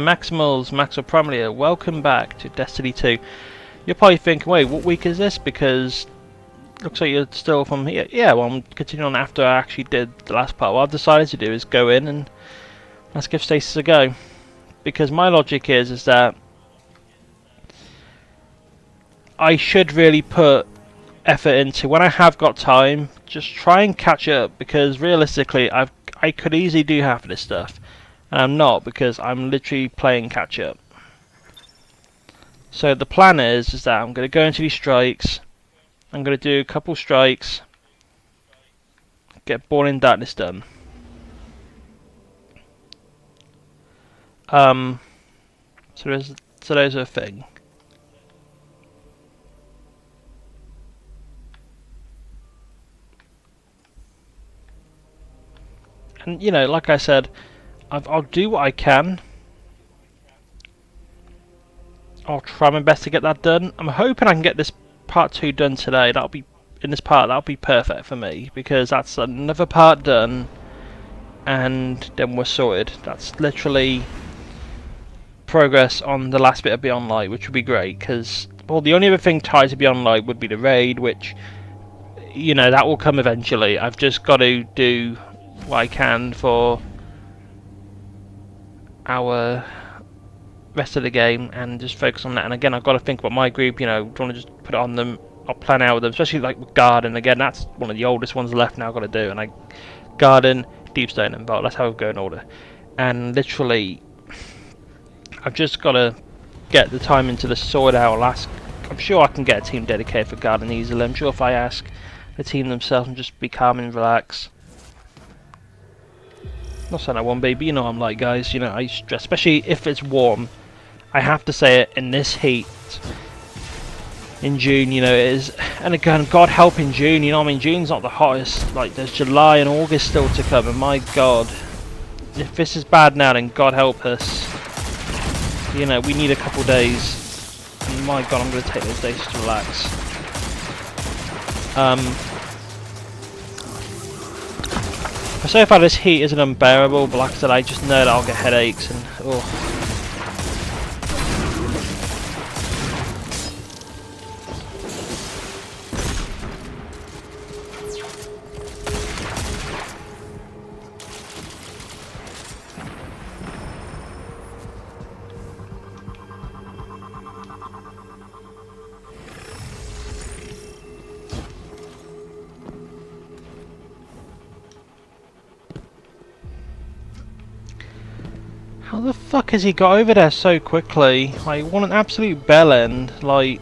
Maximals, Maximal Primal here. Welcome back to Destiny 2. You're probably thinking, wait, what week is this? Because looks like you're still from here. Yeah, well, I'm continuing on after I actually did the last part. What I've decided to do is go in and let's give Stasis a go. Because my logic is that I should really put effort into, when I have got time, just try and catch up, because realistically I could easily do half of this stuff. And I'm not, because I'm literally playing catch up. So the plan is that I'm going to go into these strikes. I'm going to do a couple strikes. Get Born in Darkness done. So there's a thing. And you know, like I said, I'll do what I can. I'll try my best to get that done. I'm hoping I can get this part 2 done today. That'll be that'll be perfect for me, because that's another part done and then we're sorted. That's literally progress on the last bit of Beyond Light, which would be great, because well, the only other thing tied to Beyond Light would be the raid, which, you know, that will come eventually. I've just got to do what I can for our rest of the game and just focus on that. And again, I've got to think about my group. You know, do I want to just put it on them? I'll plan out with them, especially like with Garden. Again, that's one of the oldest ones left now. I've got to do, and Garden, Deepstone, and Vault. That's how we go in order. And literally, I've just got to get the time into the sort out. I'm sure I can get a team dedicated for Garden easily. I'm sure if I ask the team themselves and just be calm and relax. Not saying I won't be, but you know I'm like, guys. You know, I stress, especially if it's warm. I have to say it, in this heat in June, you know, it is. And again, God help in June, you know, I mean, June's not the hottest. Like, there's July and August still to come, and my God, if this is bad now, then God help us. You know, we need a couple days, and my God, I'm going to take those days to relax. So far this heat isn't unbearable, but like I said, I just know that I'll get headaches and oh. How the fuck has he got over there so quickly? Like, what an absolute bell end. Like,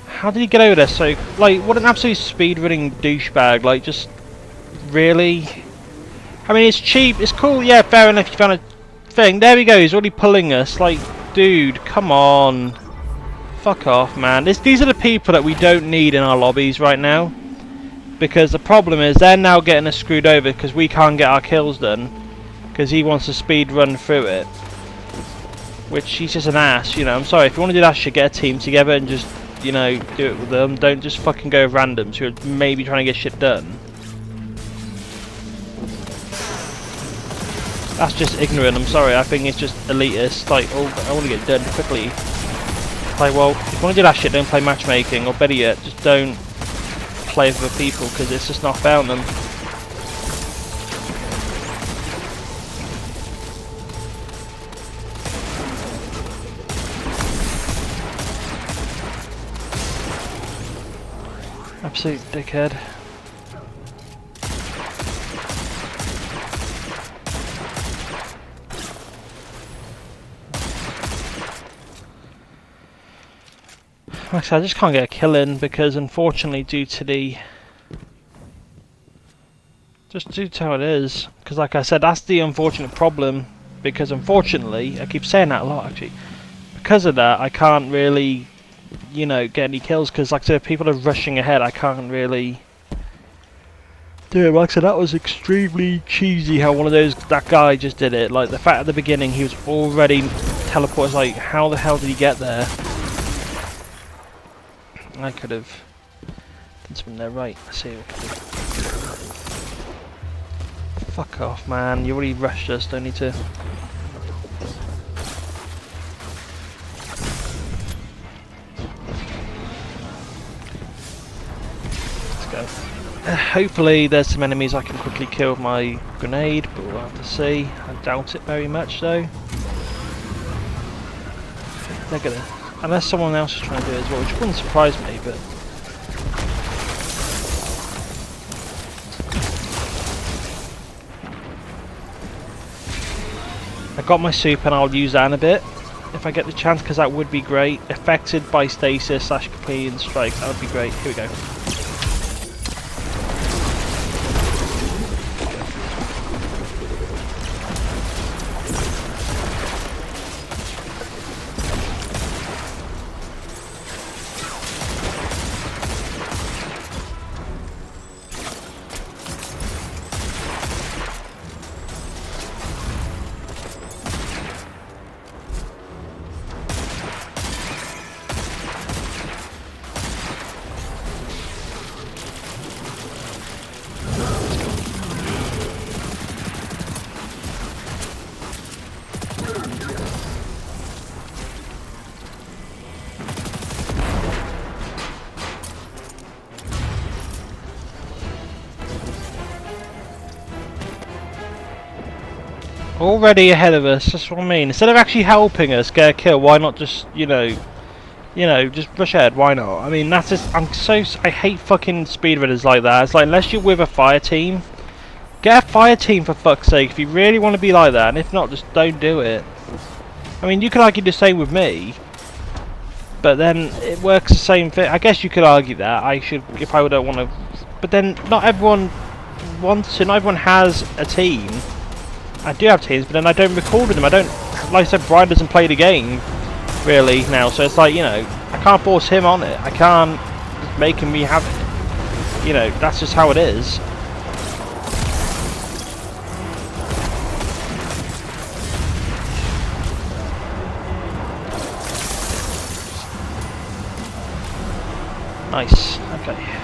how did he get over there so... Like, what an absolute speedrunning douchebag. Like, just... Really? I mean, it's cheap, it's cool, yeah, fair enough, you found a thing. There we go, he's already pulling us. Like, dude, come on. Fuck off, man. These are the people that we don't need in our lobbies right now. Because the problem is they're now getting us screwed over because we can't get our kills done because he wants to speed run through it, which he's just an ass. You know, I'm sorry, if you want to do that shit, get a team together and just, you know, do it with them. Don't just fucking go with randoms who are maybe trying to get shit done. That's just ignorant. I'm sorry, I think it's just elitist. Like, oh, I want to get it done quickly. Like, well, if you want to do that shit, don't play matchmaking, or better yet, just don't play with other people, because it's just not fair on them. Absolute dickhead. Like I said, I just can't get a kill in because, unfortunately, due to how it is. Because, like I said, that's the unfortunate problem. Because, unfortunately, I keep saying that a lot, actually. Because of that, I can't really, you know, get any kills. Because, like I said, if people are rushing ahead, I can't really do it. Like I said, that was extremely cheesy how that guy just did it. Like, the fact at the beginning, he was already teleported. Like, how the hell did he get there? I could have done something there, right? I see what I can do. fuck off, man. You already rushed us, don't need to. Let's go. Hopefully there's some enemies I can quickly kill with my grenade, but we'll have to see. I doubt it very much though. They're gonna... Unless someone else is trying to do it as well, which wouldn't surprise me, but... I got my soup and I'll use that in a bit if I get the chance, because that would be great. Affected by stasis / companion strikes, that would be great. Here we go. Already ahead of us, that's what I mean. Instead of actually helping us get a kill, why not just, you know, just rush ahead, why not? I mean, that's just, I hate fucking speedrunners like that. It's like, unless you're with a fire team, get a fire team for fuck's sake, if you really want to be like that, and if not, just don't do it. I mean, you could argue the same with me, but then it works the same thing. I guess you could argue that, I should, if I don't want to, but then not everyone wants to, not everyone has a team. I do have teams, but then I don't record with them. I don't, like I said, Brian doesn't play the game, really, now, so it's like, you know, I can't force him on it. I can't just make him have it. You know, that's just how it is. Nice, okay.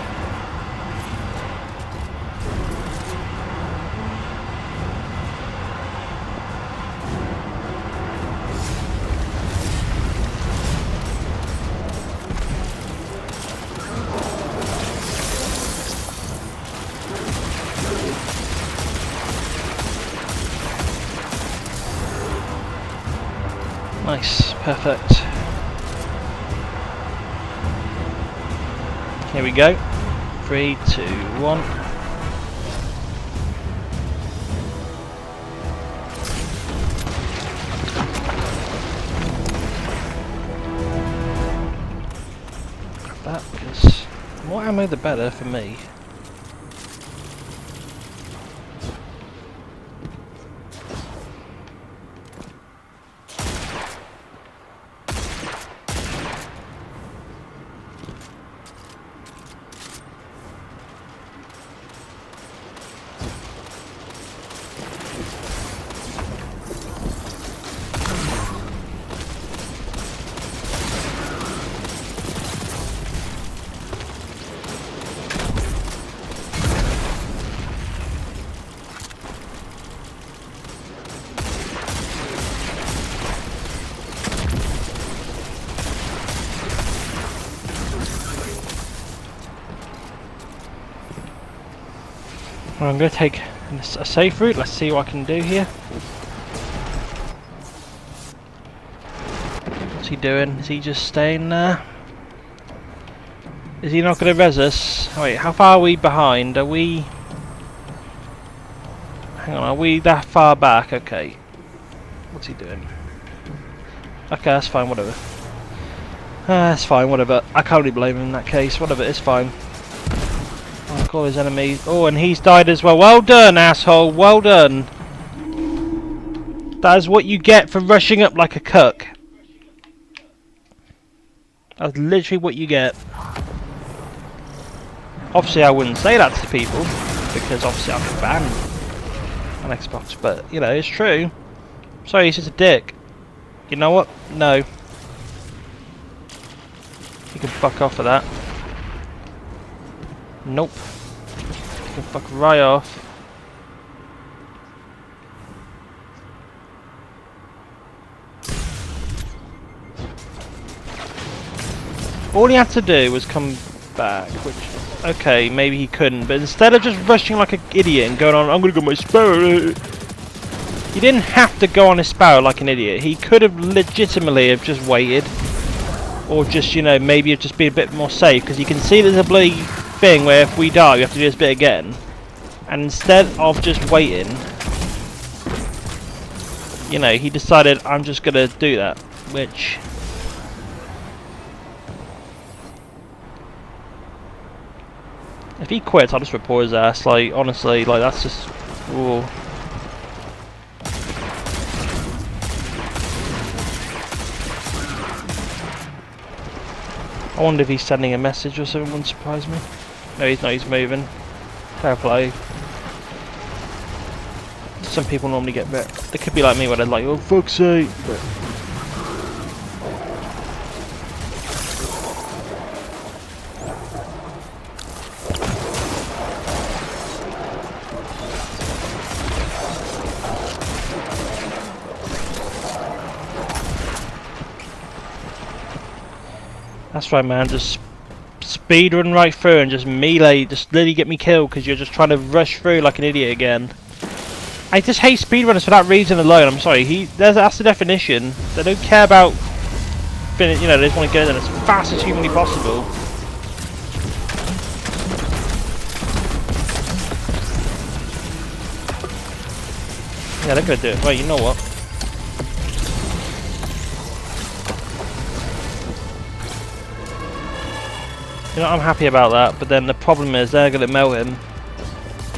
Nice, perfect. Here we go. 3, 2, 1. Grab that, because the more ammo the better for me. Well, I'm going to take a safe route. Let's see what I can do here. What's he doing? Is he just staying there? Is he not going to res us? Oh, wait, how far are we behind? Are we... Hang on, are we that far back? Okay. What's he doing? Okay, that's fine, whatever. That's fine, whatever. I can't really blame him in that case. Whatever, it's fine. I'll call his enemies. Oh, and he's died as well. Well done, asshole. Well done. That is what you get for rushing up like a cuck. That's literally what you get. Obviously, I wouldn't say that to people, because obviously I've been banned on Xbox, but, you know, it's true. Sorry, he's just a dick. You know what? No. You can fuck off of that. Nope. You can fuck right off. All he had to do was come back, which, okay, maybe he couldn't, but instead of just rushing like an idiot and going on, I'm gonna go my sparrow, he didn't have to go on his sparrow like an idiot. He could have legitimately have just waited, or just, you know, maybe have just been a bit more safe, because you can see there's a bloody thing where if we die we have to do this bit again, and instead of just waiting, you know, he decided I'm just gonna do that, which, if he quits, I'll just report his ass. Like, honestly, like, that's just... Ooh. I wonder if he's sending a message or something. Wouldn't surprise me. No, he's not. He's moving. Fair play. Some people normally get bit. They could be like me, where they're like, "Oh fuck's sake!" But that's right, man. Just speed run right through and just melee, just literally get me killed because you're just trying to rush through like an idiot again. I just hate speedrunners for that reason alone. I'm sorry. That's the definition. They don't care about, you know, they just want to get in as fast as humanly possible. Yeah, they're gonna do it. Wait, you know what? You know, I'm happy about that, but then the problem is they're gonna melt him.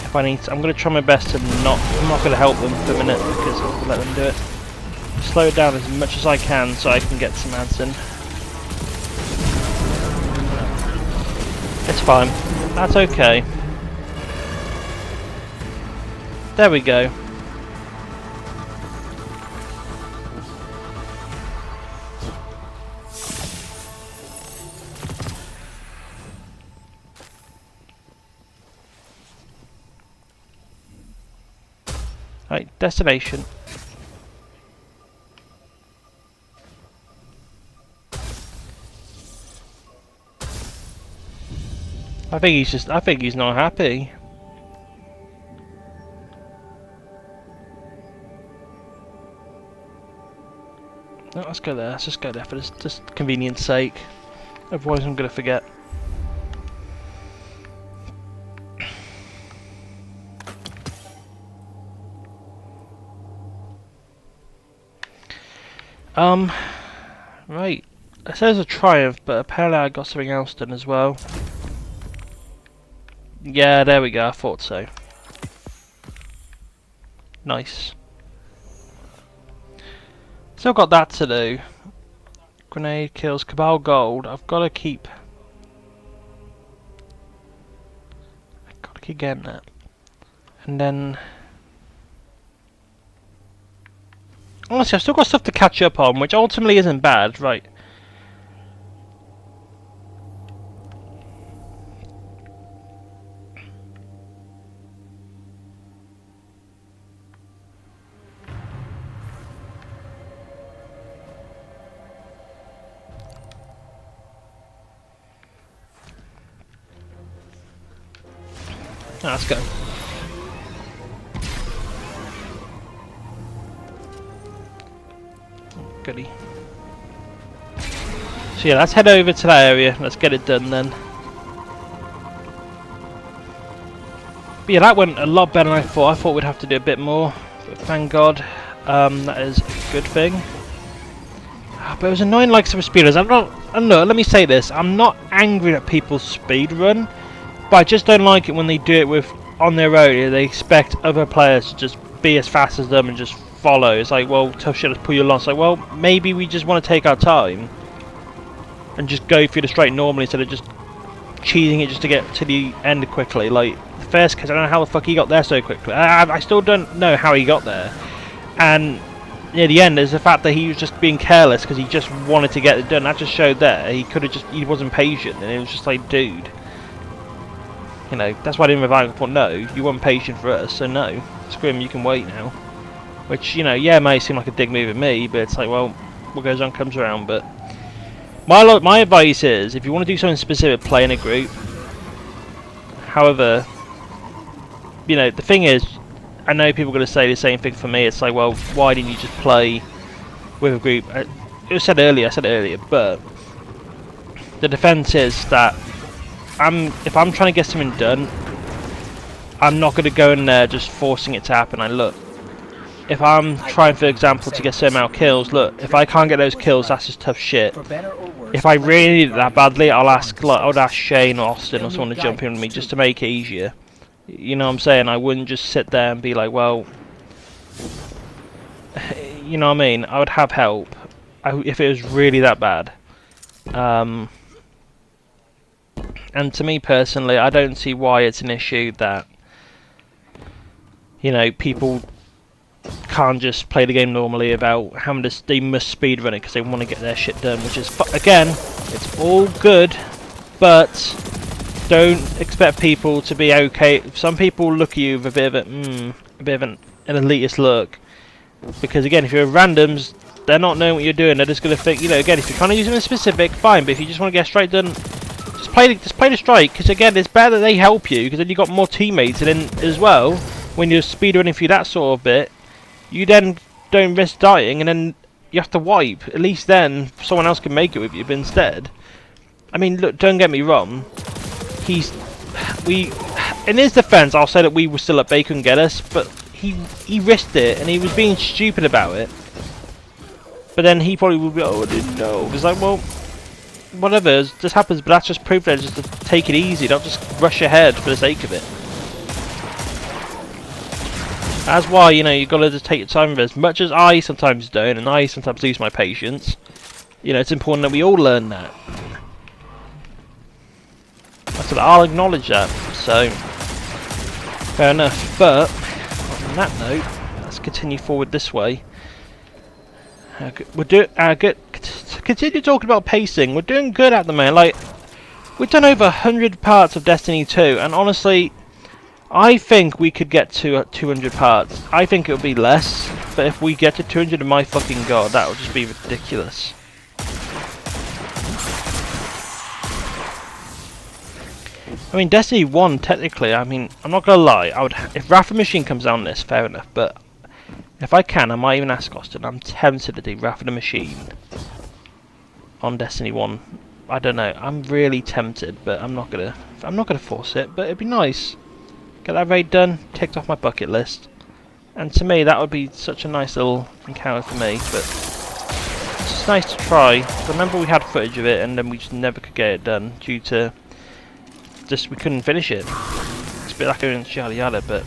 If I need to, I'm gonna try my best to not. I'm not gonna help them for a minute because I'll let them do it. Slow it down as much as I can so I can get some ads in. It's fine. That's okay. There we go. Right, destination. I think he's not happy. No, let's go there. Let's just go there for just convenience sake. Otherwise I'm gonna forget. Right. It says a triumph, but apparently I got something else done as well. Yeah, there we go, I thought so. Nice. Still got that to do. Grenade kills Cabal Gold. I've got to keep getting that. And then... honestly, I've still got stuff to catch up on, which ultimately isn't bad, right? Ah, let's go. Goody. So yeah, let's head over to that area. Let's get it done then. But yeah, that went a lot better than I thought. I thought we'd have to do a bit more, but thank God, that is a good thing. But it was annoying like some speedrunners. Let me say this. I'm not angry at people's speedrun, but I just don't like it when they do it with on their own. They expect other players to just be as fast as them and just follow. It's like, well, tough shit, let's pull your loss. Like, well, maybe we just want to take our time and just go through the straight normally instead of just cheating it just to get to the end quickly. Like, the first case, I don't know how the fuck he got there so quickly. I still don't know how he got there. And near the end, there's the fact that he was just being careless because he just wanted to get it done. That just showed there. He could have just, he wasn't patient, and it was just like, dude. You know, that's why I didn't revive. I thought, no, you weren't patient for us, so no. Screw him, you can wait now. Which, you know, yeah, it may seem like a dig move at me, but it's like, well, what goes on comes around, but... My advice is, if you want to do something specific, play in a group. However, you know, the thing is, I know people are going to say the same thing for me. It's like, well, why didn't you just play with a group? It was said earlier, I said it earlier, but the defense is that if I'm trying to get something done, I'm not going to go in there just forcing it to happen. Look, if I'm trying, for example, to get certain amount of kills, look, if I can't get those kills, that's just tough shit. If I really need it that badly, I would ask Shane or Austin or someone to jump in with me just to make it easier. You know what I'm saying? I wouldn't just sit there and be like, well, you know what I mean? I would have help if it was really that bad. And to me personally, I don't see why it's an issue that, you know, people can't just play the game normally about having to, they must speedrun it because they want to get their shit done, which is, again, it's all good, but don't expect people to be okay. Some people look at you with a bit of an elitist look, because again, if you're randoms, they're not knowing what you're doing. They're just going to think, you know, again, if you're trying to use something specific, fine, but if you just want to get a strike done, just play the strike, because again, it's better that they help you, because then you got more teammates, and then as well, when you're speedrunning through that sort of bit, you then don't risk dying, and then you have to wipe. At least then someone else can make it with you. But instead, I mean, look, don't get me wrong. In his defense, I'll say that we were still at bay, couldn't get us, but he risked it, and he was being stupid about it. But then he probably would be, oh, I didn't know. It's like, well, whatever, this happens, but that's just proof that just to take it easy. Don't just rush ahead for the sake of it. That's why, you know, you've got to just take your time with it. As much as I sometimes don't, and I sometimes lose my patience, you know, it's important that we all learn that. So I'll acknowledge that. So, fair enough. But, on that note, let's continue forward this way. We're doing good. Continue talking about pacing. We're doing good at the moment. Like, we've done over 100 parts of Destiny 2, and honestly, I think we could get to 200 parts. I think it would be less, but if we get to 200, my fucking god, that would just be ridiculous. I mean, Destiny 1, technically, I mean, I'm not gonna lie, if Wrath of the Machine comes out on this, fair enough, but if I can, I might even ask Austin, I'm tempted to do Wrath of the Machine on Destiny 1. I don't know, I'm really tempted, but I'm not gonna force it, but it'd be nice. Get that raid done, ticked off my bucket list. And to me, that would be such a nice little encounter for me, but it's just nice to try. Remember, we had footage of it, and then we just never could get it done due to just we couldn't finish it. It's a bit like going yada yada, but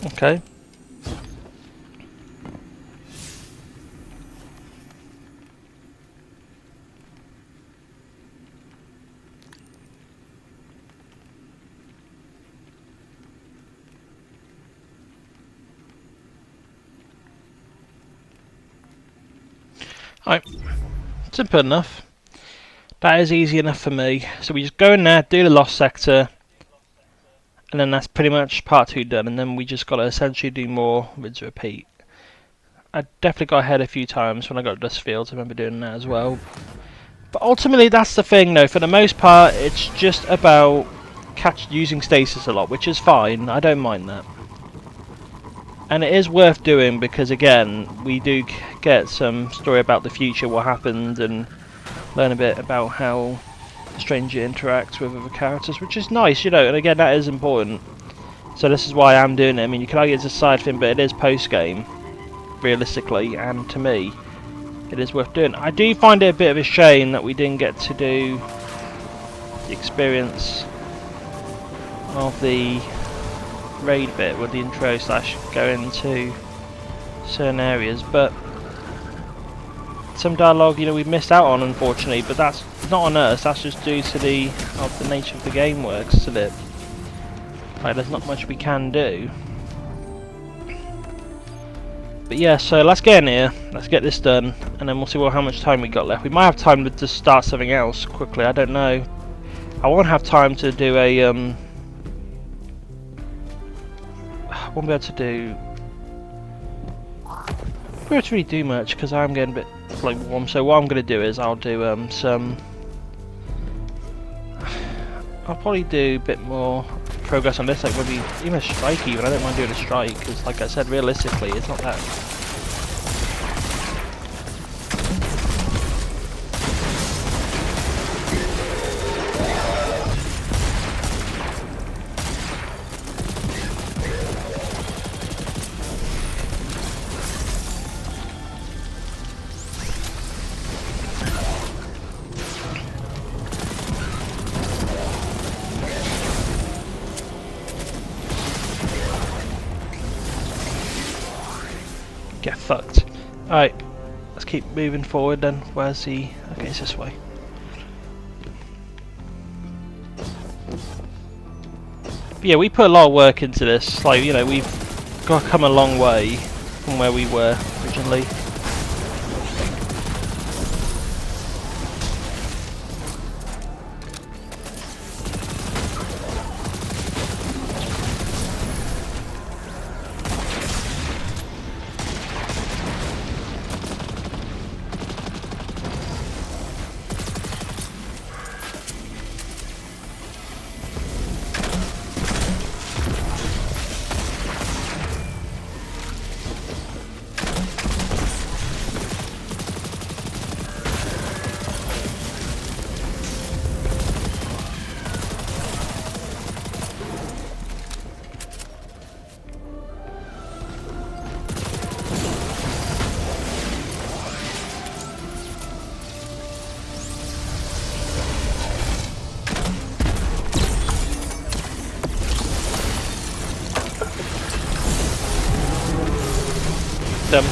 okay. Alright, simple enough. That is easy enough for me. So we just go in there, do the lost sector, and then that's pretty much part 2 done, and then we just got to essentially do more rinse and repeat. I definitely got ahead a few times when I got to Dust Fields, I remember doing that as well. But ultimately that's the thing though, for the most part it's just about using stasis a lot, which is fine, I don't mind that. And it is worth doing because again, we do get some story about the future, what happened, and learn a bit about how Stranger interacts with other characters, which is nice, you know, and again that is important. So this is why I'm doing it. I mean, you could argue it's a side thing, but it is post-game, realistically, and to me, it is worth doing. I do find it a bit of a shame that we didn't get to do the experience of the raid bit with the intro slash go into certain areas, but some dialogue, you know, we missed out on, unfortunately, but that's not on us, that's just due to the nature of the game works, isn't it? Like, there's not much we can do. But yeah, so let's get in here, let's get this done, and then we'll see how much time we got left. We might have time to start something else quickly, I don't know. I won't have time to do a, I won't be able to do... I won't be able to really do much, because I'm getting a bit, like, warm, so what I'm going to do is I'll do, I'll probably do a bit more progress on this, like maybe even a strike even. I don't mind doing a strike, because like I said, realistically, it's not that... Get fucked. Alright, let's keep moving forward then. Where's the... okay, it's this way. But yeah, we put a lot of work into this. Like, you know, we've got to come a long way from where we were originally. Them.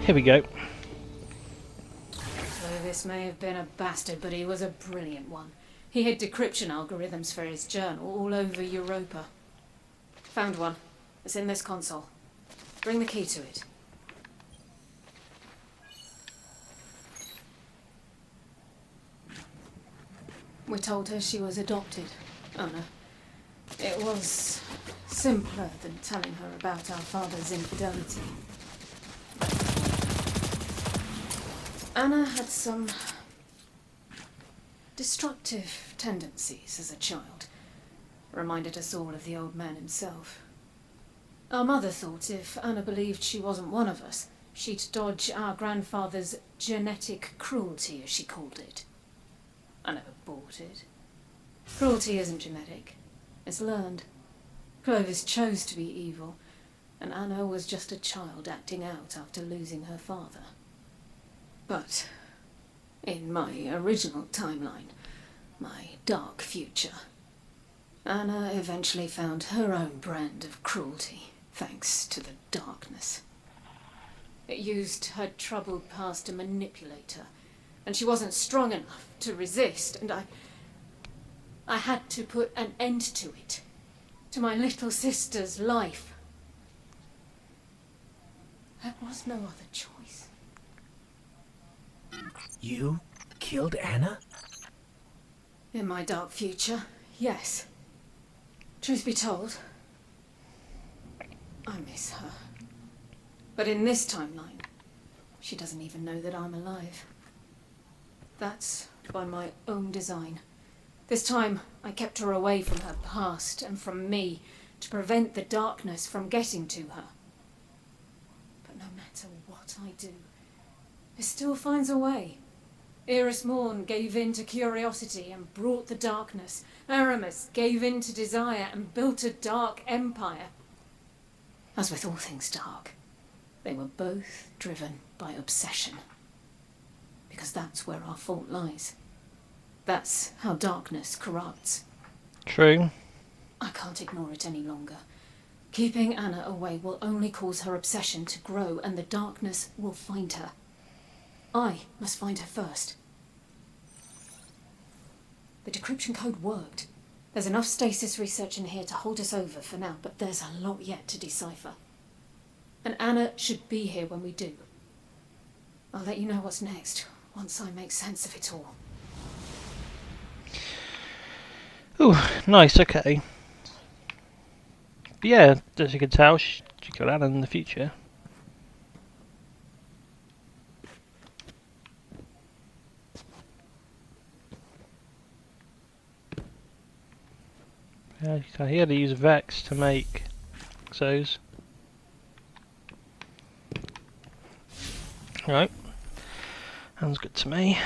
Here we go. Clovis may have been a bastard, but he was a brilliant one. He had decryption algorithms for his journal all over Europa. Found one. It's in this console. Bring the key to it. We told her she was adopted. Oh no. It was simpler than telling her about our father's infidelity. Anna had some destructive tendencies as a child. Reminded us all of the old man himself. Our mother thought if Anna believed she wasn't one of us, she'd dodge our grandfather's genetic cruelty, as she called it. I never bought it. Cruelty isn't genetic. It's learned. Clovis chose to be evil, and Anna was just a child acting out after losing her father. But in my original timeline, my dark future, Anna eventually found her own brand of cruelty, thanks to the darkness. It used her troubled past to manipulate her, and she wasn't strong enough to resist, and I had to put an end to it, to my little sister's life. There was no other choice. You killed Anna? In my dark future, yes. Truth be told, I miss her. But in this timeline, she doesn't even know that I'm alive. That's by my own design. This time, I kept her away from her past and from me to prevent the darkness from getting to her. But no matter what I do, it still finds a way. Iris Morn gave in to curiosity and brought the darkness. Aramis gave in to desire and built a dark empire. As with all things dark, they were both driven by obsession. Because that's where our fault lies. That's how darkness corrupts. True. I can't ignore it any longer. Keeping Anna away will only cause her obsession to grow, and the darkness will find her. I must find her first. The decryption code worked. There's enough stasis research in here to hold us over for now, but there's a lot yet to decipher. And Anna should be here when we do. I'll let you know what's next, once I make sense of it all. Ooh, nice, okay. But yeah, as you can tell, she killed Anna in the future. Yeah, so he had to use Vex to make Exos. Right. Sounds good to me.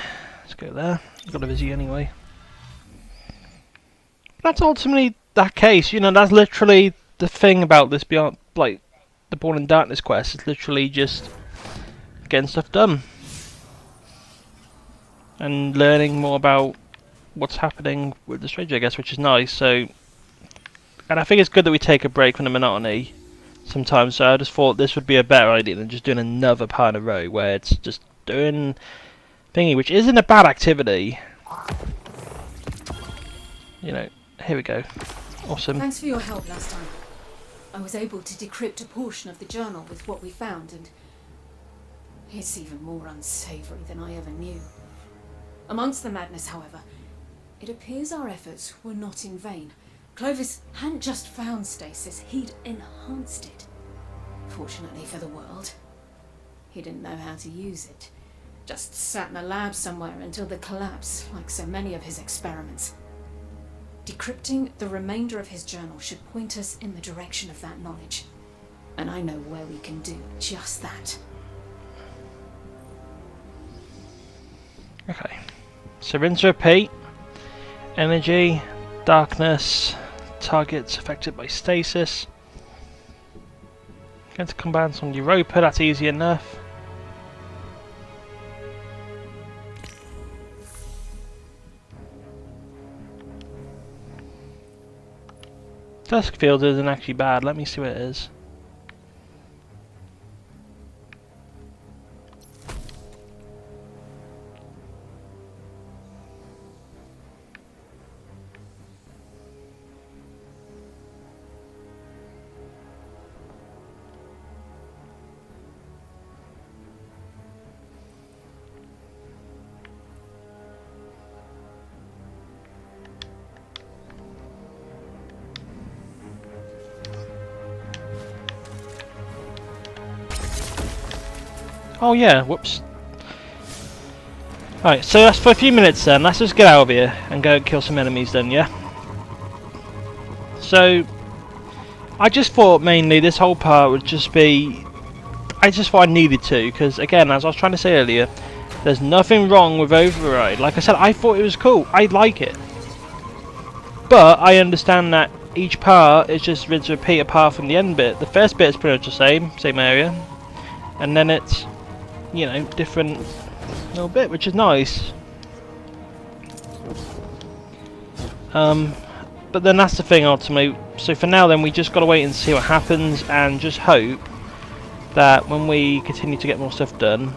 Let's go there. I've got a busy anyway. That's ultimately that case, you know, that's literally the thing about this beyond, like, the Born in Darkness quest. It's literally just getting stuff done. And learning more about what's happening with the stranger, I guess, which is nice, so... And I think it's good that we take a break from the monotony sometimes, so I just thought this would be a better idea than just doing another part in a row where it's just doing thingy, which isn't a bad activity. You know, here we go. Awesome. Thanks for your help last time. I was able to decrypt a portion of the journal with what we found, and it's even more unsavory than I ever knew. Amongst the madness, however, it appears our efforts were not in vain. Clovis hadn't just found stasis, he'd enhanced it. Fortunately for the world, he didn't know how to use it. Just sat in a lab somewhere until the collapse, like so many of his experiments. Decrypting the remainder of his journal should point us in the direction of that knowledge. And I know where we can do just that. Okay. So rinse repeat. Energy, darkness, targets affected by stasis. Going to combine some Europa, that's easy enough. Duskfield isn't actually bad, let me see what it is. Oh yeah, whoops. Alright, so that's for a few minutes then. Let's just get out of here and go kill some enemies then, yeah? So, I just thought mainly this whole part would just be... I just thought I needed to, because again, as I was trying to say earlier, there's nothing wrong with Override. Like I said, I thought it was cool. I like it. But I understand that each part is just rinse and repeat apart from the end bit. The first bit is pretty much the same area. And then it's, you know, different little bit, which is nice. But then that's the thing ultimately. So for now then we just gotta wait and see what happens and just hope that when we continue to get more stuff done,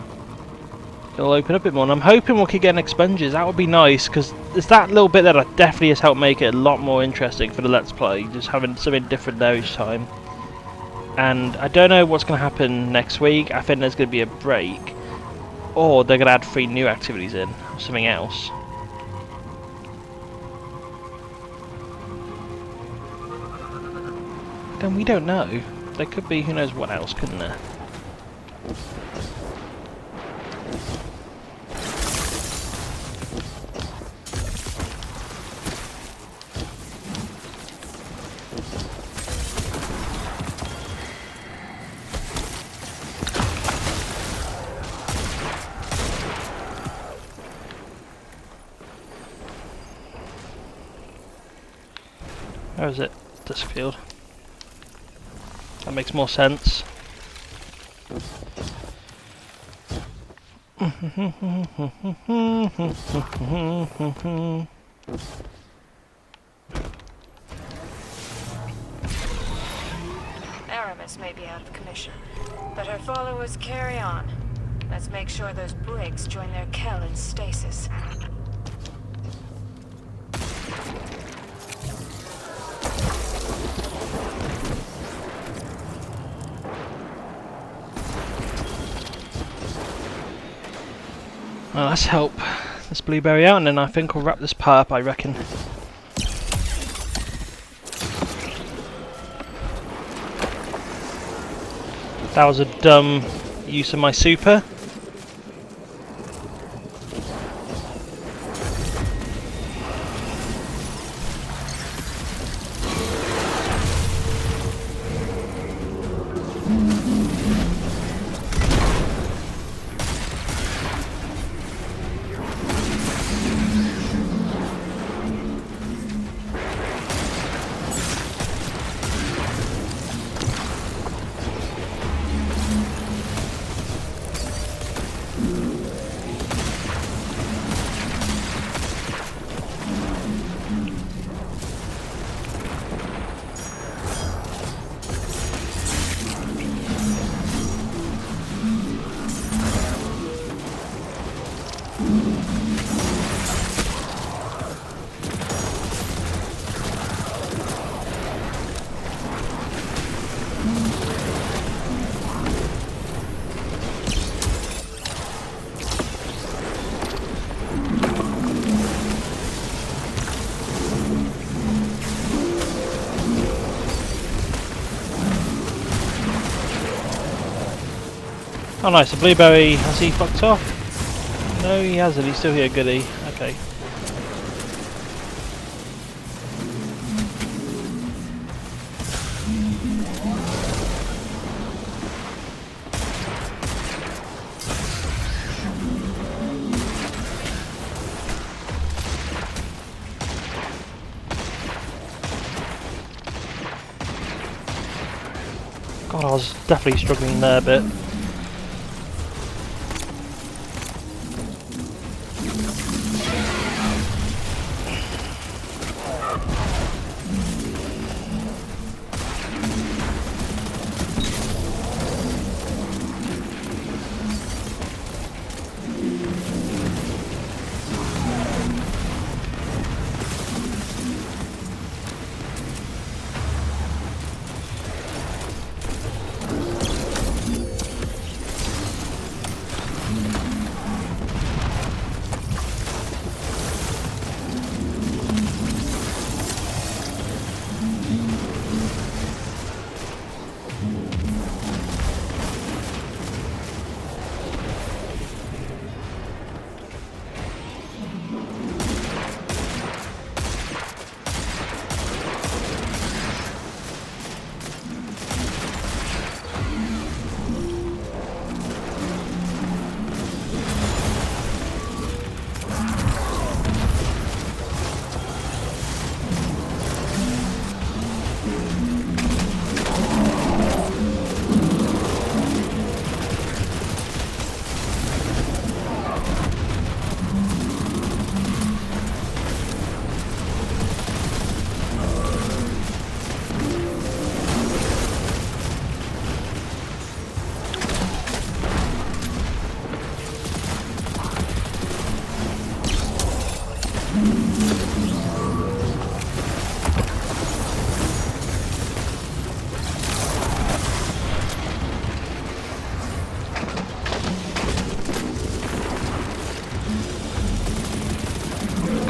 it'll open up a bit more. And I'm hoping we'll keep getting expunges. That would be nice, because it's that little bit that definitely has helped make it a lot more interesting for the Let's Play, just having something different there each time. And I don't know what's going to happen next week. I think there's going to be a break, or they're going to add 3 new activities in, or something else. Then we don't know. There could be, who knows what else, couldn't there? Where is it? Disc field. That makes more sense. Aramis may be out of commission, but her followers carry on. Let's make sure those Briggs join their Kell in stasis. Well, let's help this blueberry out, and then I think we'll wrap this part up, I reckon. That was a dumb use of my super. Oh nice, the blueberry, has he fucked off? No he hasn't, he's still here, goody. Okay. God, I was definitely struggling there a bit.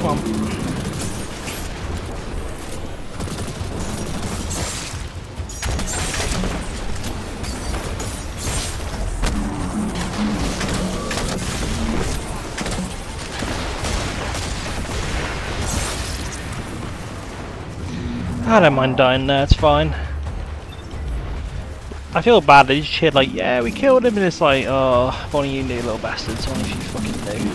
Come on. I don't mind dying there, it's fine. I feel bad, they just cheered like, yeah, we killed him, and it's like, oh, if only you knew, little bastards, only if you fucking knew.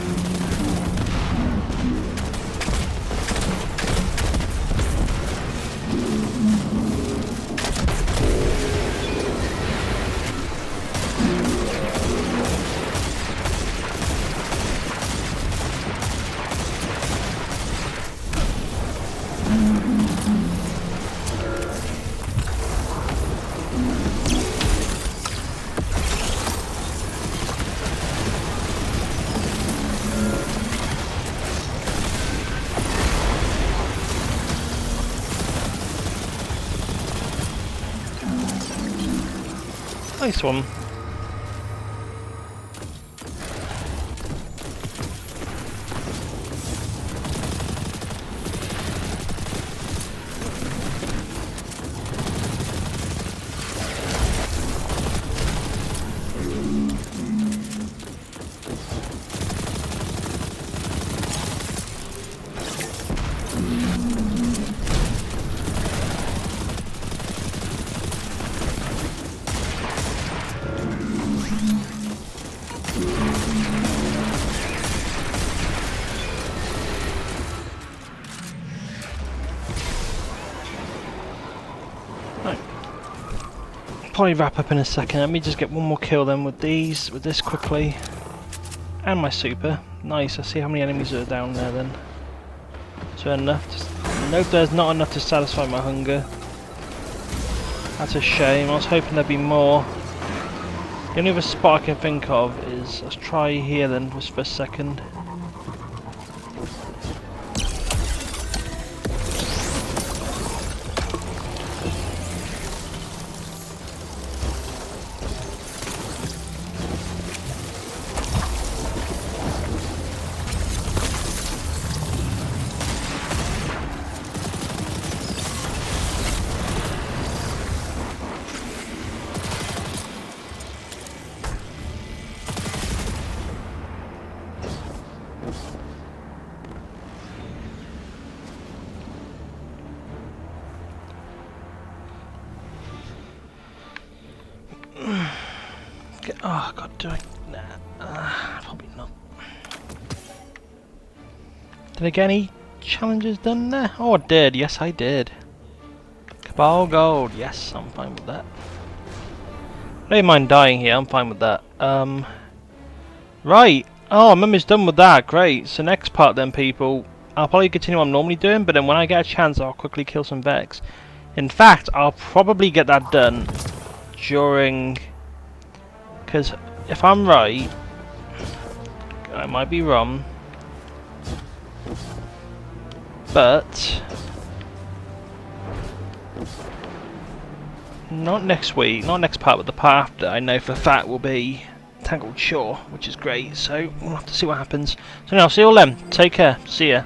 Nice one. Probably wrap up in a second. Let me just get one more kill then with this quickly. And my super. Nice, I see how many enemies are down there then. So enough to... Nope, there's not enough to satisfy my hunger. That's a shame, I was hoping there'd be more. The only other spot I can think of is... Let's try here then, just for a second. Oh god, do I? Nah, probably not. Did I get any challenges done there? Oh, I did. Yes, I did. Cabal Gold. Yes, I'm fine with that. I don't mind dying here. I'm fine with that. Right. Oh, Mummy's done with that. Great. So next part then, people. I'll probably continue what I'm normally doing, but then when I get a chance, I'll quickly kill some Vex. In fact, I'll probably get that done during... Because if I'm right, I might be wrong, but not next week, not next part, but the part after, I know for a fact will be Tangled Shore, which is great, so we'll have to see what happens. So now, see you all then, take care, see ya.